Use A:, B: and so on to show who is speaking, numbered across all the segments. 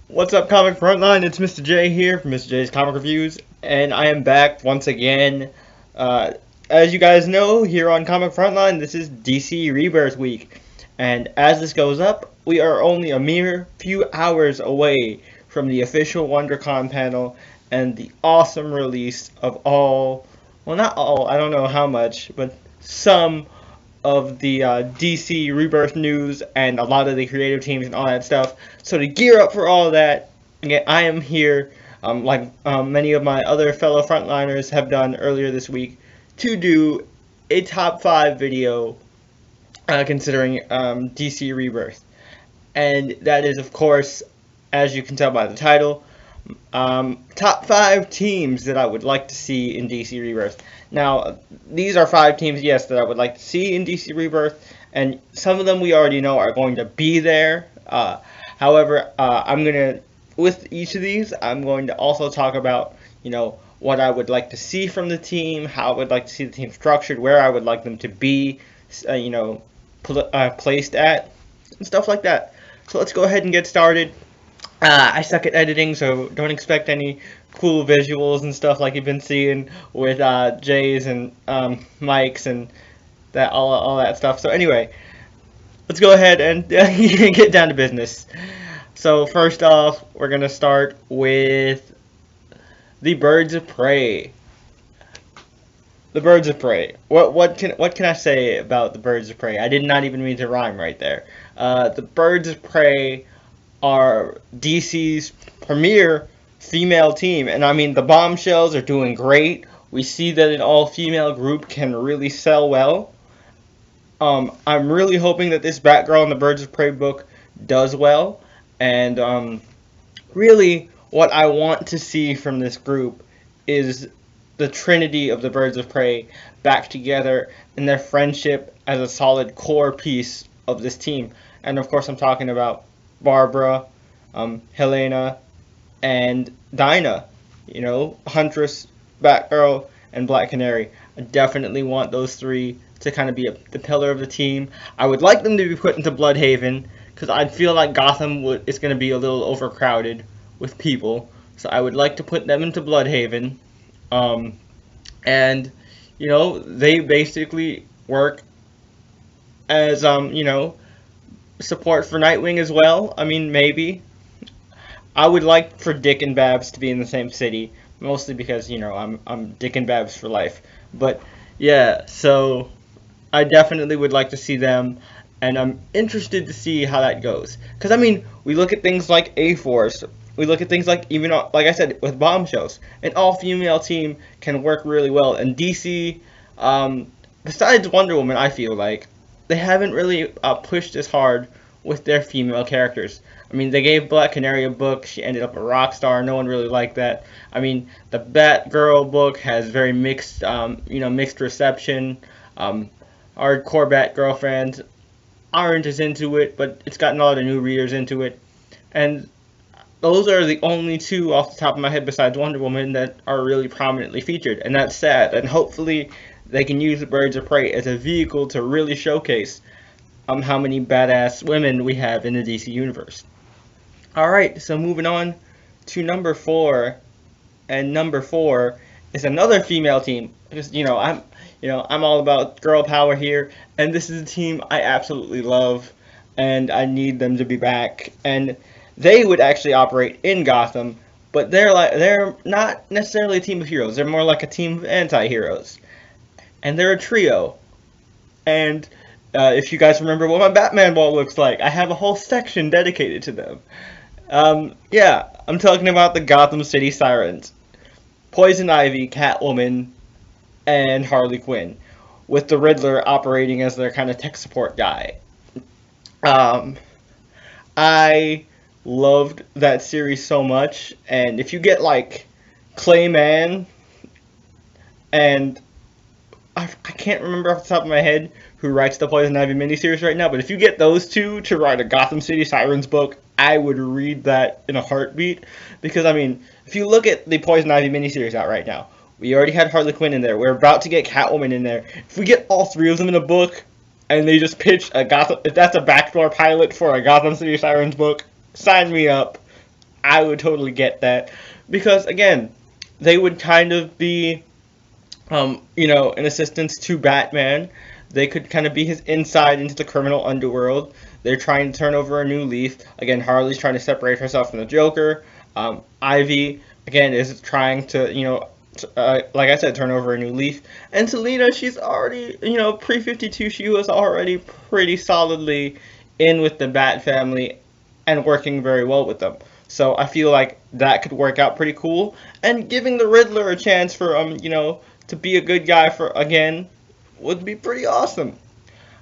A: What's up, Comic Frontline? It's Mr. J here from Mr. J's Comic Reviews, and I am back once again. Uh, as you guys know, here on Comic Frontline, this is DC Rebirth week, and as this goes up, we are only a mere few hours away from the official WonderCon panel and the awesome release of all, well, not all, I don't know how much, but some of the DC Rebirth news and a lot of the creative teams and all that stuff. So to gear up for all that, again, I am here, like many of my other fellow frontliners have done earlier this week, to do a top 5 video considering DC Rebirth. And that is, of course, as you can tell by the title, top 5 teams that I would like to see in DC Rebirth. Now, these are 5 teams, yes, that I would like to see in DC Rebirth, and some of them we already know are going to be there. However, I'm going to, with each of these, I'm going to also talk about, what I would like to see from the team, how I would like to see the team structured, where I would like them to be, placed at, and stuff like that. So let's go ahead and get started. I suck at editing, so don't expect any cool visuals and stuff like you've been seeing with Jay's and Mike's and that all that stuff. So anyway, let's go ahead and get down to business. So first off, we're gonna start with the Birds of Prey. The Birds of Prey. What can I say about the Birds of Prey? I did not even mean to rhyme right there. The Birds of Prey are DC's premier female team, and I mean the Bombshells are doing great. We see that an all-female group can really sell well. I'm really hoping that this Batgirl and the Birds of Prey book does well, and really what I want to see from this group is the trinity of the Birds of Prey back together and their friendship as a solid core piece of this team. And of course I'm talking about Barbara, Helena, and Dinah, Huntress, Batgirl, and Black Canary. I definitely want those 3 to kind of be the pillar of the team. I would like them to be put into Bloodhaven, because I feel like Gotham is going to be a little overcrowded with people, so I would like to put them into Bloodhaven. And, they basically work as, support for Nightwing as well. I mean, maybe. I would like for Dick and Babs to be in the same city, mostly because, I'm Dick and Babs for life. But, yeah, so I definitely would like to see them, and I'm interested to see how that goes. Because, I mean, we look at things like A-Force, we look at things like, even, like I said, with Bombshells. An all-female team can work really well, and DC, besides Wonder Woman, I feel like, they haven't really pushed as hard with their female characters. I mean, they gave Black Canary a book. She ended up a rock star. No one really liked that. I mean, the Batgirl book has very mixed, mixed reception. Hardcore Batgirl fans aren't as into it, but it's gotten a lot of new readers into it. And those are the only 2 off the top of my head besides Wonder Woman that are really prominently featured. And that's sad. And hopefully they can use the Birds of Prey as a vehicle to really showcase how many badass women we have in the DC universe. Alright, so moving on to number 4. And number 4 is another female team. Because, I'm all about girl power here. And this is a team I absolutely love. And I need them to be back. And they would actually operate in Gotham. But they're not necessarily a team of heroes. They're more like a team of anti-heroes. And they're a trio. And if you guys remember what my Batman wall looks like, I have a whole section dedicated to them. Yeah, I'm talking about the Gotham City Sirens. Poison Ivy, Catwoman, and Harley Quinn, with the Riddler operating as their kind of tech support guy. I loved that series so much, and if you get, like, Clayman and I can't remember off the top of my head who writes the Poison Ivy miniseries right now, but if you get those 2 to write a Gotham City Sirens book, I would read that in a heartbeat. Because, I mean, if you look at the Poison Ivy miniseries out right now, we already had Harley Quinn in there. We're about to get Catwoman in there. If we get all 3 of them in a book, and they just pitch a Gotham, if that's a backdoor pilot for a Gotham City Sirens book, sign me up. I would totally get that because again, they would kind of be, an assistance to Batman. They could kind of be his insight into the criminal underworld. They're trying to turn over a new leaf. Again, Harley's trying to separate herself from the Joker. Ivy, again, is trying to, like I said, turn over a new leaf. And Selina, she's already, pre-52, she was already pretty solidly in with the Bat family and working very well with them. So I feel like that could work out pretty cool. And giving the Riddler a chance for, to be a good guy for, again, would be pretty awesome.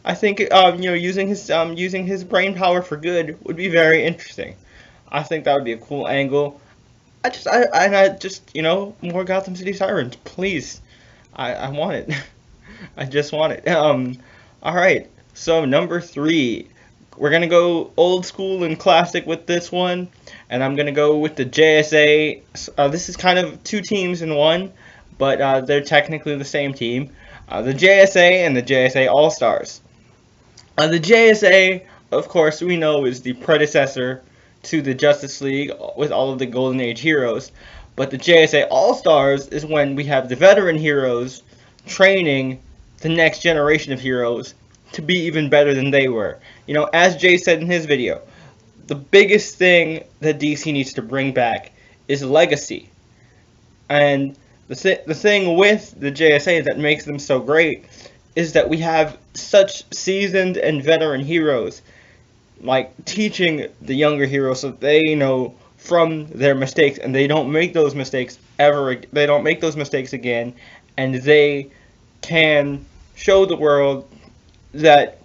A: I think using his brain power for good would be very interesting. I think that would be a cool angle. More Gotham City Sirens, please. I want it. I just want it. All right. So number 3, we're gonna go old school and classic with this one, and I'm gonna go with the JSA. This is kind of 2 teams in one, but they're technically the same team. The JSA and the JSA All Stars. The JSA, of course, we know is the predecessor to the Justice League with all of the Golden Age heroes. But the JSA All-Stars is when we have the veteran heroes training the next generation of heroes to be even better than they were. As Jay said in his video, the biggest thing that DC needs to bring back is legacy. And the thing with the JSA that makes them so great is that we have such seasoned and veteran heroes, like teaching the younger heroes so they know from their mistakes and they don't make those mistakes again, and they can show the world that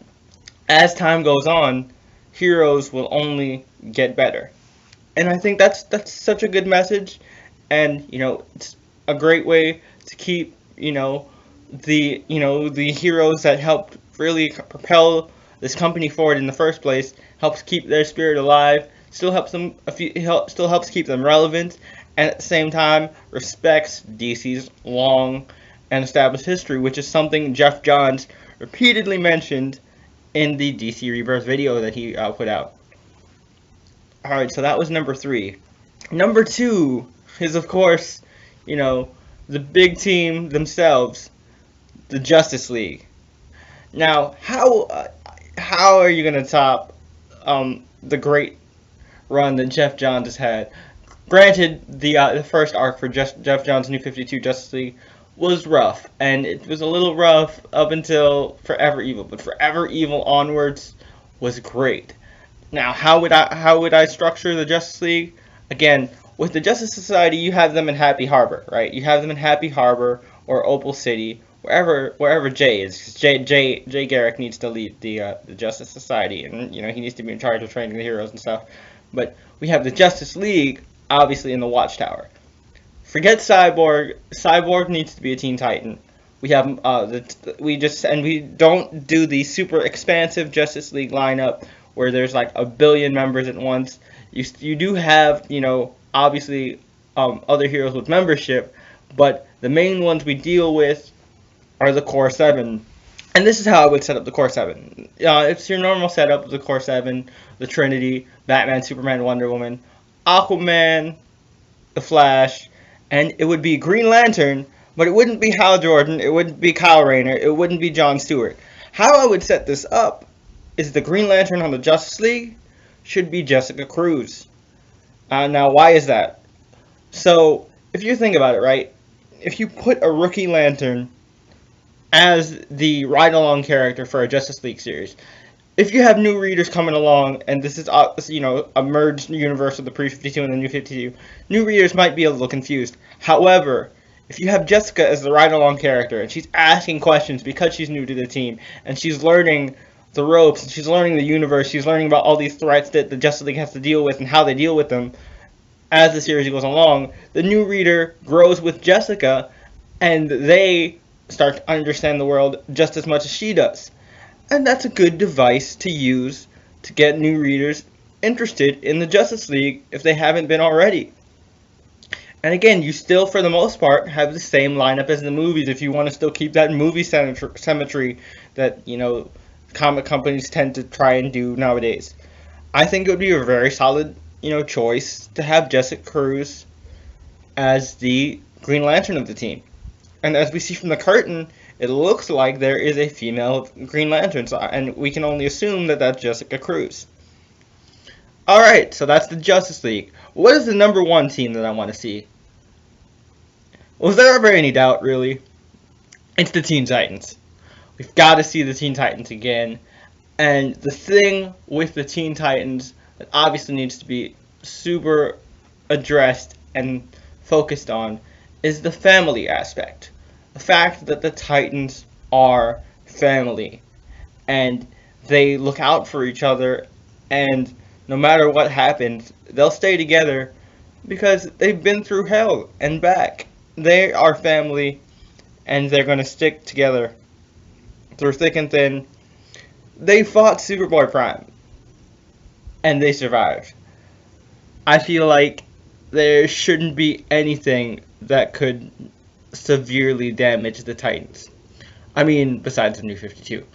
A: as time goes on, heroes will only get better. And I think that's such a good message, and it's a great way to keep the heroes that helped really propel this company forward in the first place, helps keep their spirit alive, still helps keep them relevant, and at the same time respects DC's long and established history, which is something Jeff Johns repeatedly mentioned in the DC Rebirth video that he put out. Alright, so that was number 3. Number 2 is, of course, the big team themselves, the Justice League. Now, how are you going to top the great run that Jeff Johns has had? Granted, the first arc for Jeff Johns' New 52 Justice League was rough, and it was a little rough up until Forever Evil, but Forever Evil onwards was great. Now, how would I structure the Justice League? Again, with the Justice Society, you have them in Happy Harbor, right? You have them in Happy Harbor or Opal City, wherever Jay is. 'Cause Jay Garrick needs to lead the Justice Society, and he needs to be in charge of training the heroes and stuff. But we have the Justice League, obviously, in the Watchtower. Forget Cyborg. Cyborg needs to be a Teen Titan. We have we don't do the super expansive Justice League lineup where there's like a billion members at once. You do have obviously other heroes with membership, but the main ones we deal with are the Core 7. And this is how I would set up the Core 7. It's your normal setup of the Core 7, the Trinity, Batman, Superman, Wonder Woman, Aquaman, the Flash, and it would be Green Lantern, but it wouldn't be Hal Jordan, it wouldn't be Kyle Rayner, it wouldn't be John Stewart. How I would set this up is the Green Lantern on the Justice League should be Jessica Cruz. Now, why is that? So, if you think about it, right, if you put a rookie Lantern as the ride-along character for a Justice League series, if you have new readers coming along, and this is a merged universe of the pre-52 and the New 52, new readers might be a little confused. However, if you have Jessica as the ride-along character, and she's asking questions because she's new to the team, and she's learning the ropes, and she's learning the universe, she's learning about all these threats that the Justice League has to deal with and how they deal with them as the series goes along, the new reader grows with Jessica, and they start to understand the world just as much as she does. And that's a good device to use to get new readers interested in the Justice League if they haven't been already. And again, you still, for the most part, have the same lineup as the movies if you want to still keep that movie symmetry that, comic companies tend to try and do nowadays. I think it would be a very solid choice to have Jessica Cruz as the Green Lantern of the team. And as we see from the curtain, it looks like there is a female Green Lantern, and we can only assume that that's Jessica Cruz. Alright, so that's the Justice League. What is the number one team that I want to see? Was there ever any doubt, really? It's the Teen Titans. We've got to see the Teen Titans again. And the thing with the Teen Titans that obviously needs to be super addressed and focused on is the family aspect. The fact that the Titans are family. And they look out for each other, and no matter what happens, they'll stay together because they've been through hell and back. They are family, and they're going to stick together through thick and thin. They fought Superboy Prime, and they survived. I feel like there shouldn't be anything that could severely damage the Titans. I mean, besides the New 52.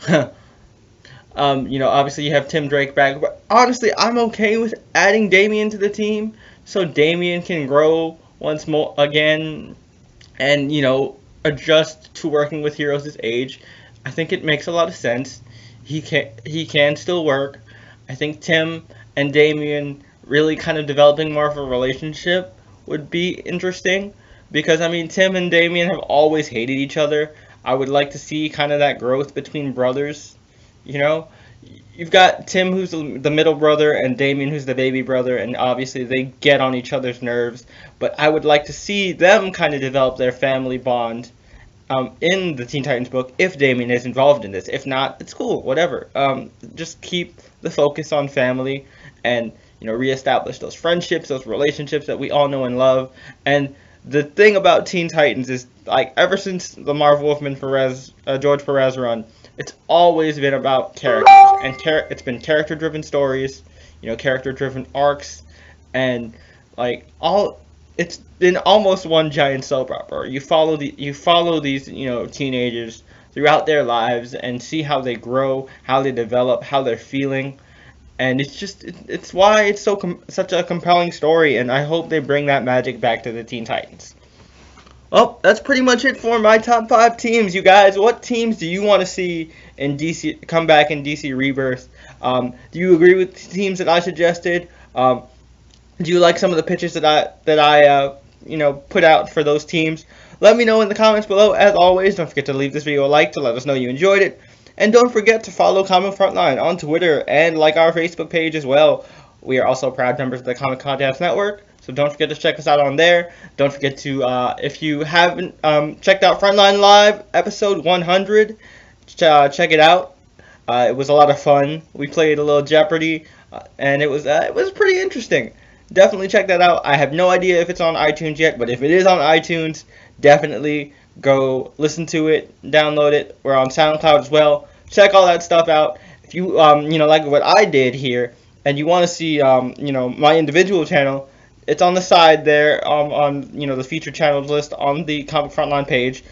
A: Obviously you have Tim Drake back, but honestly, I'm okay with adding Damian to the team so Damian can grow once more again and, adjust to working with heroes his age. I think it makes a lot of sense. He can still work. I think Tim and Damian really kind of developing more of a relationship would be interesting because, Tim and Damian have always hated each other. I would like to see kind of that growth between brothers. You've got Tim, who's the middle brother, and Damian, who's the baby brother, and obviously they get on each other's nerves. But I would like to see them kind of develop their family bond in the Teen Titans book if Damian is involved in this. If not, it's cool, whatever. Just keep the focus on family and, reestablish those friendships, those relationships that we all know and love. And the thing about Teen Titans is, ever since the Marv Wolfman George Perez run, it's always been about characters, and it's been character-driven stories, character-driven arcs, and it's been almost one giant soap opera. You follow these teenagers throughout their lives and see how they grow, how they develop, how they're feeling, and it's why it's such a compelling story. And I hope they bring that magic back to the Teen Titans. Well, that's pretty much it for my top 5 teams, you guys. What teams do you want to see in DC come back in DC Rebirth? Do you agree with the teams that I suggested? Do you like some of the pitches that I put out for those teams? Let me know in the comments below. As always, don't forget to leave this video a like to let us know you enjoyed it. And don't forget to follow Comic Frontline on Twitter and like our Facebook page as well. We are also proud members of the Comic Podcast Network, so don't forget to check us out on there. Don't forget to, if you haven't checked out Frontline Live episode 100, check it out. It was a lot of fun. We played a little Jeopardy, and it was pretty interesting. Definitely check that out. I have no idea if it's on iTunes yet, but if it is on iTunes, definitely go listen to it, download it. We're on SoundCloud as well. Check all that stuff out. If you like what I did here, and you want to see my individual channel, it's on the side there on the featured channels list on the Comic Frontline page.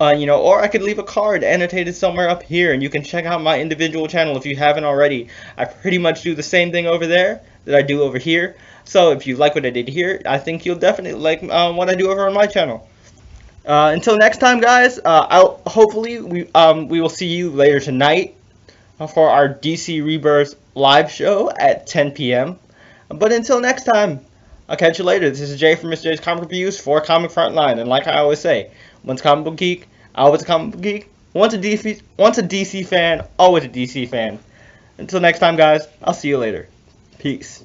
A: Or I could leave a card annotated somewhere up here, and you can check out my individual channel if you haven't already. I pretty much do the same thing over there that I do over here. So if you like what I did here, I think you'll definitely like what I do over on my channel. Until next time, guys, hopefully we will see you later tonight for our DC Rebirth live show at 10 p.m. But until next time, I'll catch you later. This is Jay from Mr. J's Comic Reviews for Comic Frontline. And like I always say, once a comic book geek, always a comic book geek. Once a DC fan, always a DC fan. Until next time, guys, I'll see you later. Peace.